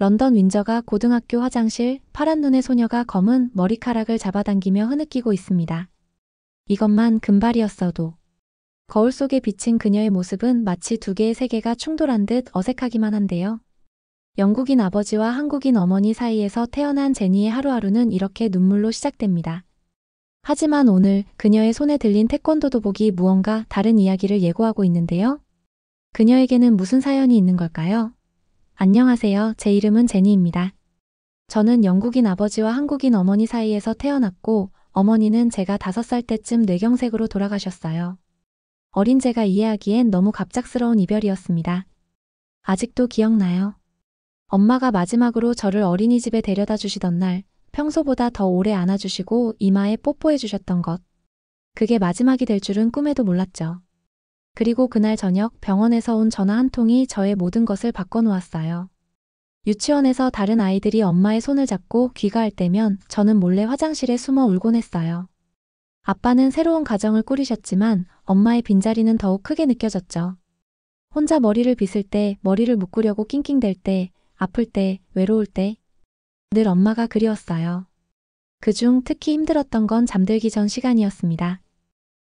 런던 윈저가 고등학교 화장실, 파란 눈의 소녀가 검은 머리카락을 잡아당기며 흐느끼고 있습니다. 이것만 금발이었어도. 거울 속에 비친 그녀의 모습은 마치 두 개의 세계가 충돌한 듯 어색하기만 한데요. 영국인 아버지와 한국인 어머니 사이에서 태어난 제니의 하루하루는 이렇게 눈물로 시작됩니다. 하지만 오늘 그녀의 손에 들린 태권도 도복이 무언가 다른 이야기를 예고하고 있는데요. 그녀에게는 무슨 사연이 있는 걸까요? 안녕하세요. 제 이름은 제니입니다. 저는 영국인 아버지와 한국인 어머니 사이에서 태어났고 어머니는 제가 5살 때쯤 뇌경색으로 돌아가셨어요. 어린 제가 이해하기엔 너무 갑작스러운 이별이었습니다. 아직도 기억나요. 엄마가 마지막으로 저를 어린이집에 데려다 주시던 날 평소보다 더 오래 안아주시고 이마에 뽀뽀해 주셨던 것. 그게 마지막이 될 줄은 꿈에도 몰랐죠. 그리고 그날 저녁 병원에서 온 전화 한 통이 저의 모든 것을 바꿔놓았어요. 유치원에서 다른 아이들이 엄마의 손을 잡고 귀가할 때면 저는 몰래 화장실에 숨어 울곤 했어요. 아빠는 새로운 가정을 꾸리셨지만 엄마의 빈자리는 더욱 크게 느껴졌죠. 혼자 머리를 빗을 때, 머리를 묶으려고 낑낑댈 때, 아플 때, 외로울 때 늘 엄마가 그리웠어요. 그중 특히 힘들었던 건 잠들기 전 시간이었습니다.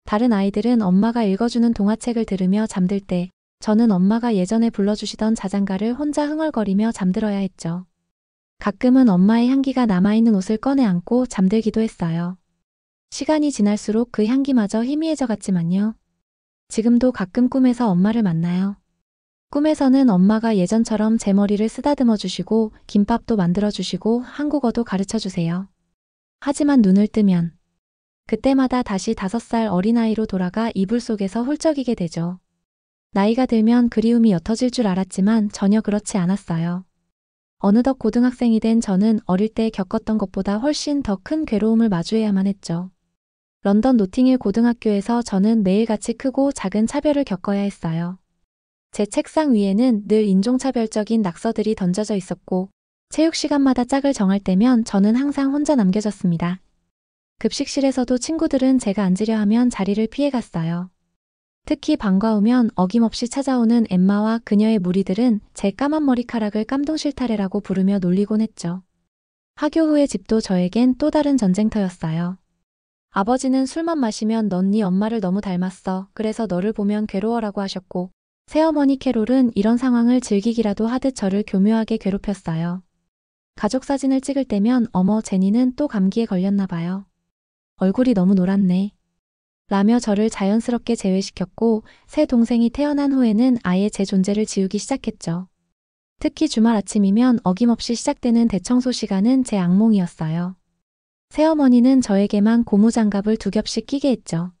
다른 아이들은 엄마가 읽어주는 동화책을 들으며 잠들 때 저는 엄마가 예전에 불러주시던 자장가를 혼자 흥얼거리며 잠들어야 했죠. 가끔은 엄마의 향기가 남아있는 옷을 꺼내 안고 잠들기도 했어요. 시간이 지날수록 그 향기마저 희미해져 갔지만요. 지금도 가끔 꿈에서 엄마를 만나요. 꿈에서는 엄마가 예전처럼 제 머리를 쓰다듬어 주시고 김밥도 만들어 주시고 한국어도 가르쳐 주세요. 하지만 눈을 뜨면 그때마다 다시 5살 어린아이로 돌아가 이불 속에서 훌쩍이게 되죠. 나이가 들면 그리움이 옅어질 줄 알았지만 전혀 그렇지 않았어요. 어느덧 고등학생이 된 저는 어릴 때 겪었던 것보다 훨씬 더 큰 괴로움을 마주해야만 했죠. 런던 노팅힐 고등학교에서 저는 매일같이 크고 작은 차별을 겪어야 했어요. 제 책상 위에는 늘 인종차별적인 낙서들이 던져져 있었고 체육 시간마다 짝을 정할 때면 저는 항상 혼자 남겨졌습니다. 급식실에서도 친구들은 제가 앉으려 하면 자리를 피해갔어요. 특히 방과 후면 어김없이 찾아오는 엠마와 그녀의 무리들은 제 까만 머리카락을 깜둥실타래라고 부르며 놀리곤 했죠. 하교 후의 집도 저에겐 또 다른 전쟁터였어요. 아버지는 술만 마시면 넌 네 엄마를 너무 닮았어. 그래서 너를 보면 괴로워라고 하셨고 새어머니 캐롤은 이런 상황을 즐기기라도 하듯 저를 교묘하게 괴롭혔어요. 가족 사진을 찍을 때면 어머 제니는 또 감기에 걸렸나 봐요. 얼굴이 너무 노랗네. 라며 저를 자연스럽게 제외시켰고 새 동생이 태어난 후에는 아예 제 존재를 지우기 시작했죠. 특히 주말 아침이면 어김없이 시작되는 대청소 시간은 제 악몽이었어요. 새어머니는 저에게만 고무장갑을 2겹씩 끼게 했죠.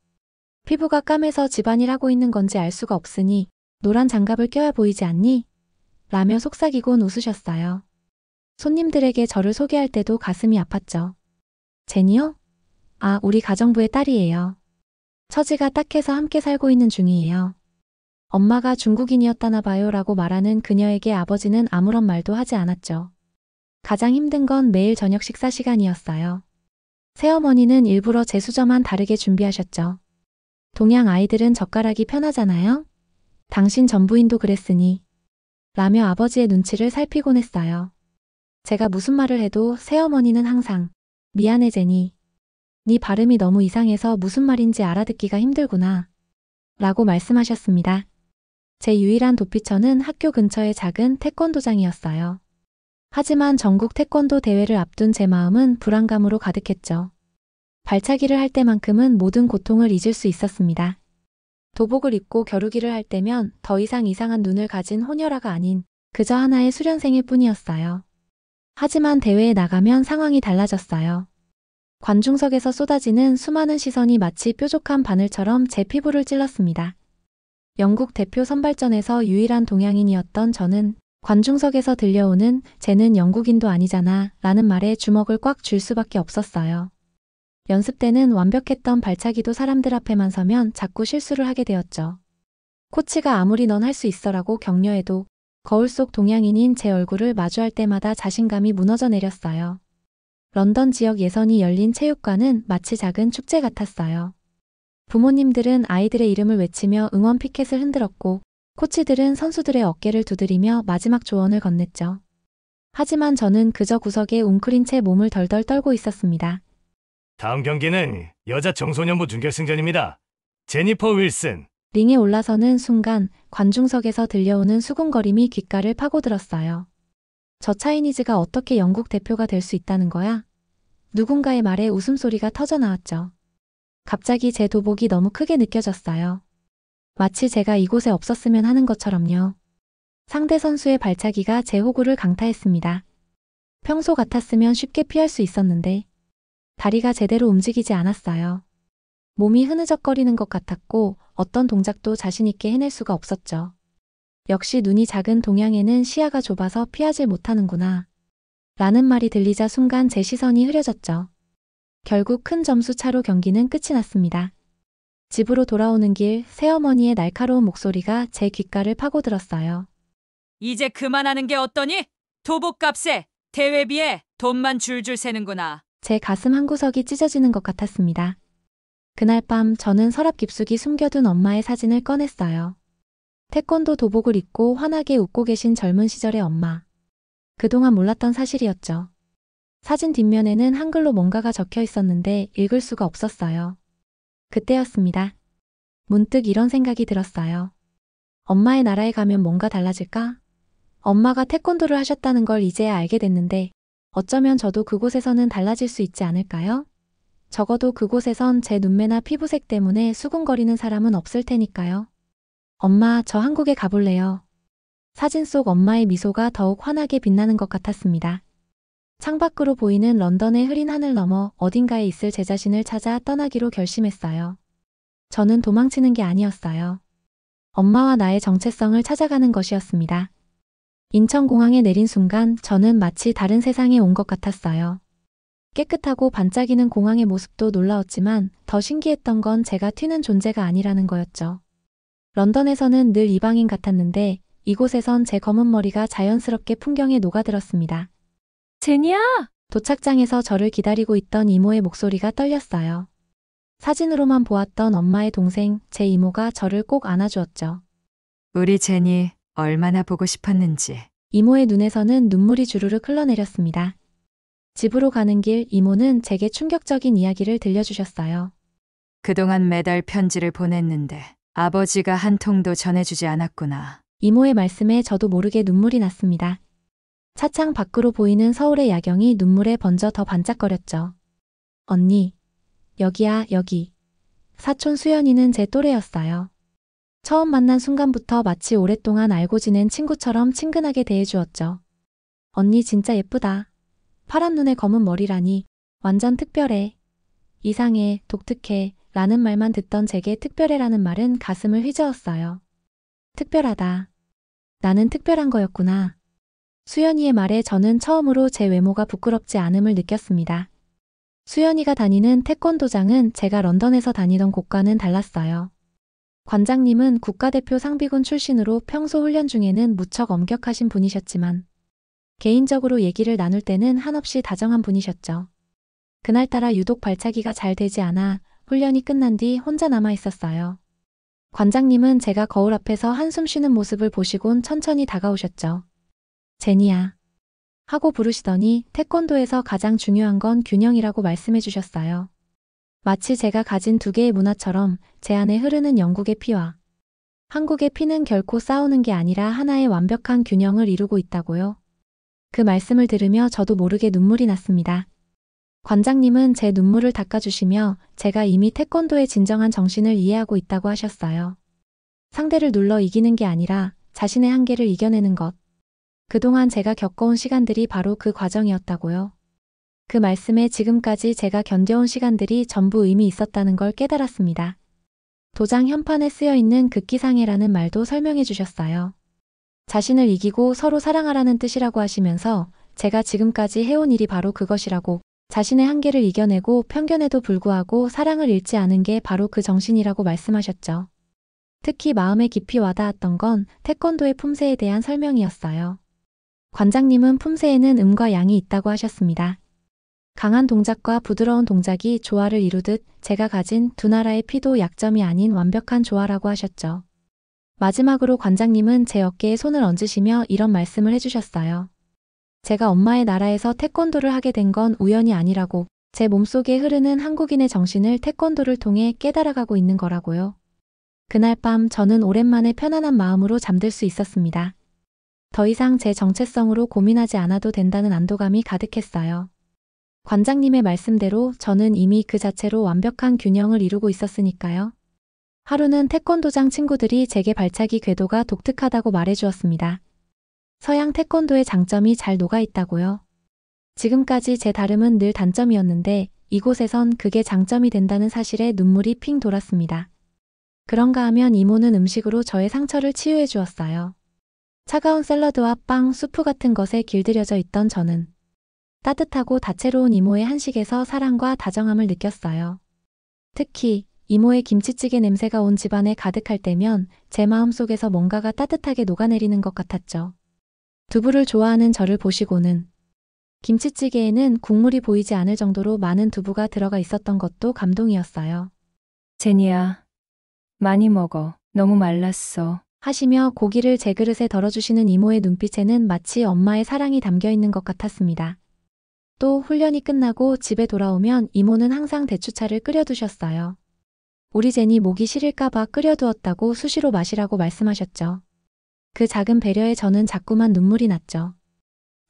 피부가 까매서 집안일 하고 있는 건지 알 수가 없으니 노란 장갑을 껴야 보이지 않니? 라며 속삭이곤 웃으셨어요. 손님들에게 저를 소개할 때도 가슴이 아팠죠. 제니요? 아, 우리 가정부의 딸이에요. 처지가 딱해서 함께 살고 있는 중이에요. 엄마가 중국인이었다나 봐요 라고 말하는 그녀에게 아버지는 아무런 말도 하지 않았죠. 가장 힘든 건 매일 저녁 식사 시간이었어요. 새어머니는 일부러 제 수저만 다르게 준비하셨죠. 동양 아이들은 젓가락이 편하잖아요? 당신 전부인도 그랬으니. 라며 아버지의 눈치를 살피곤 했어요. 제가 무슨 말을 해도 새어머니는 항상 미안해 제니. 네 발음이 너무 이상해서 무슨 말인지 알아듣기가 힘들구나. 라고 말씀하셨습니다. 제 유일한 도피처는 학교 근처의 작은 태권도장이었어요. 하지만 전국 태권도 대회를 앞둔 제 마음은 불안감으로 가득했죠. 발차기를 할 때만큼은 모든 고통을 잊을 수 있었습니다. 도복을 입고 겨루기를 할 때면 더 이상 이상한 눈을 가진 호녀라가 아닌 그저 하나의 수련생일 뿐이었어요. 하지만 대회에 나가면 상황이 달라졌어요. 관중석에서 쏟아지는 수많은 시선이 마치 뾰족한 바늘처럼 제 피부를 찔렀습니다. 영국 대표 선발전에서 유일한 동양인이었던 저는 관중석에서 들려오는 쟤는 영국인도 아니잖아 라는 말에 주먹을 꽉 쥘 수밖에 없었어요. 연습 때는 완벽했던 발차기도 사람들 앞에만 서면 자꾸 실수를 하게 되었죠. 코치가 아무리 넌 할 수 있어라고 격려해도 거울 속 동양인인 제 얼굴을 마주할 때마다 자신감이 무너져 내렸어요. 런던 지역 예선이 열린 체육관은 마치 작은 축제 같았어요. 부모님들은 아이들의 이름을 외치며 응원 피켓을 흔들었고 코치들은 선수들의 어깨를 두드리며 마지막 조언을 건넸죠. 하지만 저는 그저 구석에 웅크린 채 몸을 덜덜 떨고 있었습니다. 다음 경기는 여자 청소년부 준결승전입니다. 제니퍼 윌슨. 링에 올라서는 순간 관중석에서 들려오는 수군거림이 귓가를 파고들었어요. 저 차이니즈가 어떻게 영국 대표가 될 수 있다는 거야? 누군가의 말에 웃음소리가 터져 나왔죠. 갑자기 제 도복이 너무 크게 느껴졌어요. 마치 제가 이곳에 없었으면 하는 것처럼요. 상대 선수의 발차기가 제 호구를 강타했습니다. 평소 같았으면 쉽게 피할 수 있었는데 다리가 제대로 움직이지 않았어요. 몸이 흐느적거리는 것 같았고 어떤 동작도 자신 있게 해낼 수가 없었죠. 역시 눈이 작은 동양애는 시야가 좁아서 피하질 못하는구나. 라는 말이 들리자 순간 제 시선이 흐려졌죠. 결국 큰 점수 차로 경기는 끝이 났습니다. 집으로 돌아오는 길 새어머니의 날카로운 목소리가 제 귓가를 파고들었어요. 이제 그만하는 게 어떠니? 도복값에 대회비에 돈만 줄줄 새는구나. 제 가슴 한구석이 찢어지는 것 같았습니다. 그날 밤 저는 서랍 깊숙이 숨겨둔 엄마의 사진을 꺼냈어요. 태권도 도복을 입고 환하게 웃고 계신 젊은 시절의 엄마. 그동안 몰랐던 사실이었죠. 사진 뒷면에는 한글로 뭔가가 적혀 있었는데 읽을 수가 없었어요. 그때였습니다. 문득 이런 생각이 들었어요. 엄마의 나라에 가면 뭔가 달라질까? 엄마가 태권도를 하셨다는 걸 이제야 알게 됐는데 어쩌면 저도 그곳에서는 달라질 수 있지 않을까요? 적어도 그곳에선 제 눈매나 피부색 때문에 수군거리는 사람은 없을 테니까요. 엄마, 저 한국에 가볼래요. 사진 속 엄마의 미소가 더욱 환하게 빛나는 것 같았습니다. 창밖으로 보이는 런던의 흐린 하늘 너머 어딘가에 있을 제 자신을 찾아 떠나기로 결심했어요. 저는 도망치는 게 아니었어요. 엄마와 나의 정체성을 찾아가는 것이었습니다. 인천공항에 내린 순간 저는 마치 다른 세상에 온 것 같았어요. 깨끗하고 반짝이는 공항의 모습도 놀라웠지만 더 신기했던 건 제가 튀는 존재가 아니라는 거였죠. 런던에서는 늘 이방인 같았는데 이곳에선 제 검은 머리가 자연스럽게 풍경에 녹아들었습니다. 제니야! 도착장에서 저를 기다리고 있던 이모의 목소리가 떨렸어요. 사진으로만 보았던 엄마의 동생, 제 이모가 저를 꼭 안아주었죠. 우리 제니 얼마나 보고 싶었는지. 이모의 눈에서는 눈물이 주르륵 흘러내렸습니다. 집으로 가는 길 이모는 제게 충격적인 이야기를 들려주셨어요. 그동안 매달 편지를 보냈는데 아버지가 한 통도 전해주지 않았구나. 이모의 말씀에 저도 모르게 눈물이 났습니다. 차창 밖으로 보이는 서울의 야경이 눈물에 번져 더 반짝거렸죠. 언니, 여기야, 여기. 사촌 수연이는 제 또래였어요. 처음 만난 순간부터 마치 오랫동안 알고 지낸 친구처럼 친근하게 대해주었죠. 언니 진짜 예쁘다. 파란 눈에 검은 머리라니 완전 특별해. 이상해, 독특해 라는 말만 듣던 제게 특별해라는 말은 가슴을 휘저었어요. 특별하다. 나는 특별한 거였구나. 수연이의 말에 저는 처음으로 제 외모가 부끄럽지 않음을 느꼈습니다. 수연이가 다니는 태권도장은 제가 런던에서 다니던 곳과는 달랐어요. 관장님은 국가대표 상비군 출신으로 평소 훈련 중에는 무척 엄격하신 분이셨지만 개인적으로 얘기를 나눌 때는 한없이 다정한 분이셨죠. 그날따라 유독 발차기가 잘 되지 않아 훈련이 끝난 뒤 혼자 남아 있었어요. 관장님은 제가 거울 앞에서 한숨 쉬는 모습을 보시곤 천천히 다가오셨죠. 제니야. 하고 부르시더니 태권도에서 가장 중요한 건 균형이라고 말씀해 주셨어요. 마치 제가 가진 두 개의 문화처럼 제 안에 흐르는 영국의 피와 한국의 피는 결코 싸우는 게 아니라 하나의 완벽한 균형을 이루고 있다고요. 그 말씀을 들으며 저도 모르게 눈물이 났습니다. 관장님은 제 눈물을 닦아주시며 제가 이미 태권도의 진정한 정신을 이해하고 있다고 하셨어요. 상대를 눌러 이기는 게 아니라 자신의 한계를 이겨내는 것. 그동안 제가 겪어온 시간들이 바로 그 과정이었다고요. 그 말씀에 지금까지 제가 견뎌온 시간들이 전부 의미 있었다는 걸 깨달았습니다. 도장 현판에 쓰여있는 극기상해라는 말도 설명해 주셨어요. 자신을 이기고 서로 사랑하라는 뜻이라고 하시면서 제가 지금까지 해온 일이 바로 그것이라고, 자신의 한계를 이겨내고 편견에도 불구하고 사랑을 잃지 않은 게 바로 그 정신이라고 말씀하셨죠. 특히 마음에 깊이 와닿았던 건 태권도의 품새에 대한 설명이었어요. 관장님은 품새에는 음과 양이 있다고 하셨습니다. 강한 동작과 부드러운 동작이 조화를 이루듯 제가 가진 두 나라의 피도 약점이 아닌 완벽한 조화라고 하셨죠. 마지막으로 관장님은 제 어깨에 손을 얹으시며 이런 말씀을 해주셨어요. 제가 엄마의 나라에서 태권도를 하게 된 건 우연이 아니라고, 제 몸속에 흐르는 한국인의 정신을 태권도를 통해 깨달아가고 있는 거라고요. 그날 밤 저는 오랜만에 편안한 마음으로 잠들 수 있었습니다. 더 이상 제 정체성으로 고민하지 않아도 된다는 안도감이 가득했어요. 관장님의 말씀대로 저는 이미 그 자체로 완벽한 균형을 이루고 있었으니까요. 하루는 태권도장 친구들이 제게 발차기 궤도가 독특하다고 말해주었습니다. 서양 태권도의 장점이 잘 녹아있다고요. 지금까지 제 다름은 늘 단점이었는데 이곳에선 그게 장점이 된다는 사실에 눈물이 핑 돌았습니다. 그런가 하면 이모는 음식으로 저의 상처를 치유해 주었어요. 차가운 샐러드와 빵, 수프 같은 것에 길들여져 있던 저는 따뜻하고 다채로운 이모의 한식에서 사랑과 다정함을 느꼈어요. 특히 이모의 김치찌개 냄새가 온 집안에 가득할 때면 제 마음속에서 뭔가가 따뜻하게 녹아내리는 것 같았죠. 두부를 좋아하는 저를 보시고는 김치찌개에는 국물이 보이지 않을 정도로 많은 두부가 들어가 있었던 것도 감동이었어요. 제니야, 많이 먹어. 너무 말랐어. 하시며 고기를 제 그릇에 덜어주시는 이모의 눈빛에는 마치 엄마의 사랑이 담겨 있는 것 같았습니다. 또 훈련이 끝나고 집에 돌아오면 이모는 항상 대추차를 끓여두셨어요. 우리 제니 목이 시릴까봐 끓여두었다고 수시로 마시라고 말씀하셨죠. 그 작은 배려에 저는 자꾸만 눈물이 났죠.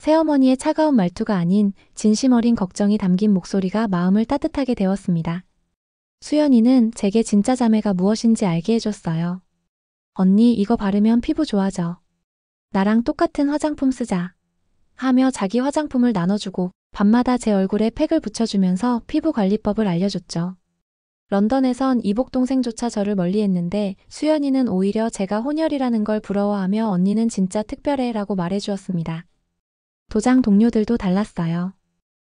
새어머니의 차가운 말투가 아닌 진심 어린 걱정이 담긴 목소리가 마음을 따뜻하게 데웠습니다. 수연이는 제게 진짜 자매가 무엇인지 알게 해줬어요. 언니 이거 바르면 피부 좋아져. 나랑 똑같은 화장품 쓰자. 하며 자기 화장품을 나눠주고 밤마다 제 얼굴에 팩을 붙여주면서 피부 관리법을 알려줬죠. 런던에선 이복 동생조차 저를 멀리했는데 수연이는 오히려 제가 혼혈이라는 걸 부러워하며 언니는 진짜 특별해 라고 말해주었습니다. 도장 동료들도 달랐어요.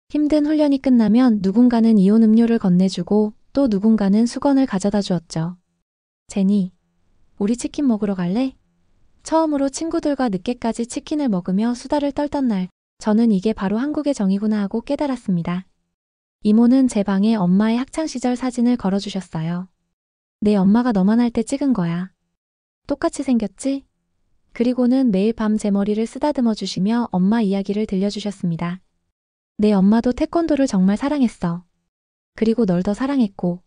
힘든 훈련이 끝나면 누군가는 이온 음료를 건네주고 또 누군가는 수건을 가져다 주었죠. 제니, 우리 치킨 먹으러 갈래? 처음으로 친구들과 늦게까지 치킨을 먹으며 수다를 떨던 날, 저는 이게 바로 한국의 정이구나 하고 깨달았습니다. 이모는 제 방에 엄마의 학창시절 사진을 걸어주셨어요. 내 엄마가 너만 할 때 찍은 거야. 똑같이 생겼지? 그리고는 매일 밤 제 머리를 쓰다듬어 주시며 엄마 이야기를 들려주셨습니다. 내 엄마도 태권도를 정말 사랑했어. 그리고 널 더 사랑했고.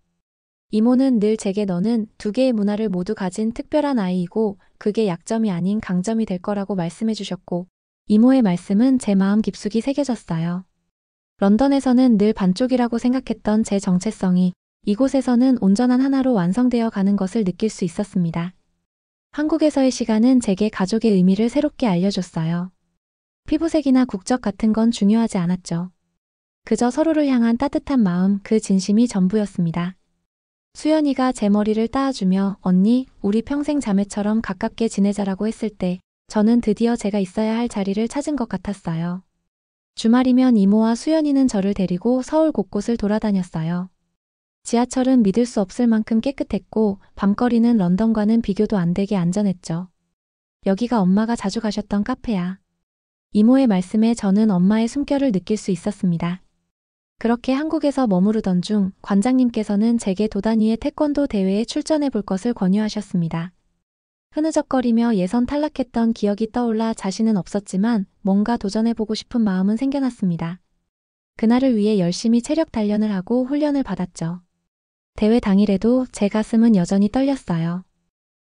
이모는 늘 제게 너는 두 개의 문화를 모두 가진 특별한 아이이고 그게 약점이 아닌 강점이 될 거라고 말씀해 주셨고 이모의 말씀은 제 마음 깊숙이 새겨졌어요. 런던에서는 늘 반쪽이라고 생각했던 제 정체성이 이곳에서는 온전한 하나로 완성되어 가는 것을 느낄 수 있었습니다. 한국에서의 시간은 제게 가족의 의미를 새롭게 알려줬어요. 피부색이나 국적 같은 건 중요하지 않았죠. 그저 서로를 향한 따뜻한 마음, 그 진심이 전부였습니다. 수연이가 제 머리를 따아주며 언니, 우리 평생 자매처럼 가깝게 지내자라고 했을 때 저는 드디어 제가 있어야 할 자리를 찾은 것 같았어요. 주말이면 이모와 수연이는 저를 데리고 서울 곳곳을 돌아다녔어요. 지하철은 믿을 수 없을 만큼 깨끗했고 밤거리는 런던과는 비교도 안 되게 안전했죠. 여기가 엄마가 자주 가셨던 카페야. 이모의 말씀에 저는 엄마의 숨결을 느낄 수 있었습니다. 그렇게 한국에서 머무르던 중 관장님께서는 제게 도단 위의 태권도 대회에 출전해 볼 것을 권유하셨습니다. 흐느적거리며 예선 탈락했던 기억이 떠올라 자신은 없었지만 뭔가 도전해보고 싶은 마음은 생겨났습니다. 그날을 위해 열심히 체력 단련을 하고 훈련을 받았죠. 대회 당일에도 제 가슴은 여전히 떨렸어요.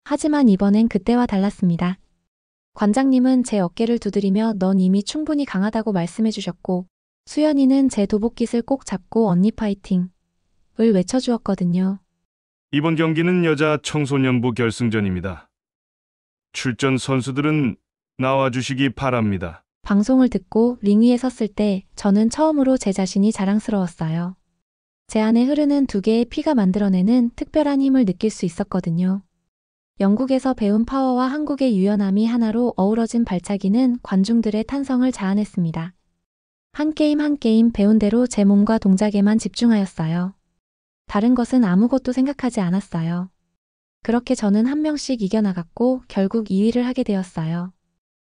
하지만 이번엔 그때와 달랐습니다. 관장님은 제 어깨를 두드리며 넌 이미 충분히 강하다고 말씀해 주셨고 수연이는 제 도복깃을 꼭 잡고 언니 파이팅을 외쳐주었거든요. 이번 경기는 여자 청소년부 결승전입니다. 출전 선수들은 나와주시기 바랍니다. 방송을 듣고 링 위에 섰을 때 저는 처음으로 제 자신이 자랑스러웠어요. 제 안에 흐르는 두 개의 피가 만들어내는 특별한 힘을 느낄 수 있었거든요. 영국에서 배운 파워와 한국의 유연함이 하나로 어우러진 발차기는 관중들의 탄성을 자아냈습니다. 한 게임 한 게임 배운 대로 제 몸과 동작에만 집중하였어요. 다른 것은 아무것도 생각하지 않았어요. 그렇게 저는 한 명씩 이겨나갔고 결국 2위를 하게 되었어요.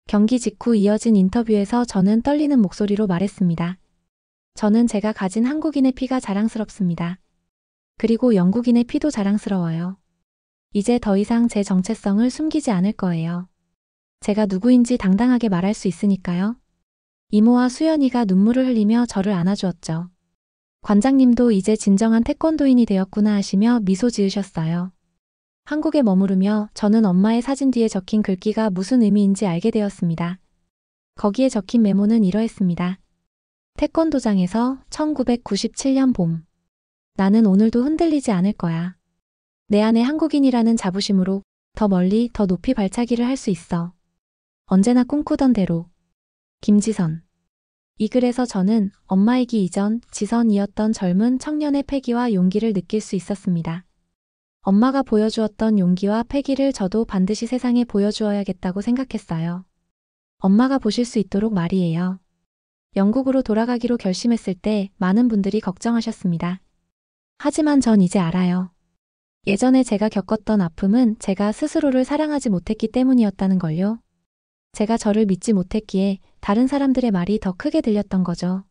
경기 직후 이어진 인터뷰에서 저는 떨리는 목소리로 말했습니다. 저는 제가 가진 한국인의 피가 자랑스럽습니다. 그리고 영국인의 피도 자랑스러워요. 이제 더 이상 제 정체성을 숨기지 않을 거예요. 제가 누구인지 당당하게 말할 수 있으니까요. 이모와 수연이가 눈물을 흘리며 저를 안아주었죠. 관장님도 이제 진정한 태권도인이 되었구나 하시며 미소 지으셨어요. 한국에 머무르며 저는 엄마의 사진 뒤에 적힌 글귀가 무슨 의미인지 알게 되었습니다. 거기에 적힌 메모는 이러했습니다. 태권도장에서 1997년 봄. 나는 오늘도 흔들리지 않을 거야. 내 안에 한국인이라는 자부심으로 더 멀리 더 높이 발차기를 할 수 있어. 언제나 꿈꾸던 대로. 김지선. 이 글에서 저는 엄마이기 이전 지선이었던 젊은 청년의 패기와 용기를 느낄 수 있었습니다. 엄마가 보여주었던 용기와 패기를 저도 반드시 세상에 보여주어야겠다고 생각했어요. 엄마가 보실 수 있도록 말이에요. 영국으로 돌아가기로 결심했을 때 많은 분들이 걱정하셨습니다. 하지만 전 이제 알아요. 예전에 제가 겪었던 아픔은 제가 스스로를 사랑하지 못했기 때문이었다는 걸요. 제가 저를 믿지 못했기에 다른 사람들의 말이 더 크게 들렸던 거죠.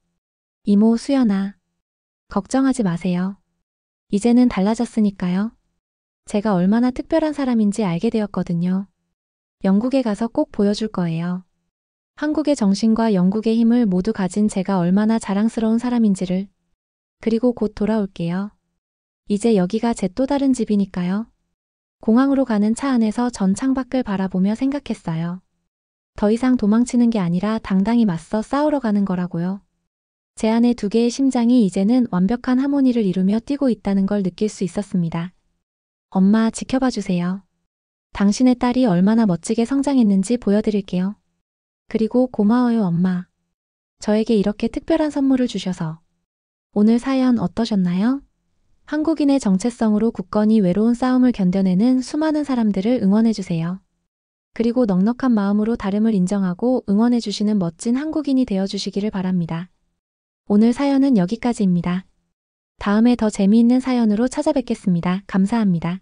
이모 수연아. 걱정하지 마세요. 이제는 달라졌으니까요. 제가 얼마나 특별한 사람인지 알게 되었거든요. 영국에 가서 꼭 보여줄 거예요. 한국의 정신과 영국의 힘을 모두 가진 제가 얼마나 자랑스러운 사람인지를. 그리고 곧 돌아올게요. 이제 여기가 제 또 다른 집이니까요. 공항으로 가는 차 안에서 전 창밖을 바라보며 생각했어요. 더 이상 도망치는 게 아니라 당당히 맞서 싸우러 가는 거라고요. 제 안에 두 개의 심장이 이제는 완벽한 하모니를 이루며 뛰고 있다는 걸 느낄 수 있었습니다. 엄마 지켜봐 주세요. 당신의 딸이 얼마나 멋지게 성장했는지 보여드릴게요. 그리고 고마워요 엄마. 저에게 이렇게 특별한 선물을 주셔서. 오늘 사연 어떠셨나요? 한국인의 정체성으로 굳건히 외로운 싸움을 견뎌내는 수많은 사람들을 응원해주세요. 그리고 넉넉한 마음으로 다름을 인정하고 응원해주시는 멋진 한국인이 되어주시기를 바랍니다. 오늘 사연은 여기까지입니다. 다음에 더 재미있는 사연으로 찾아뵙겠습니다. 감사합니다.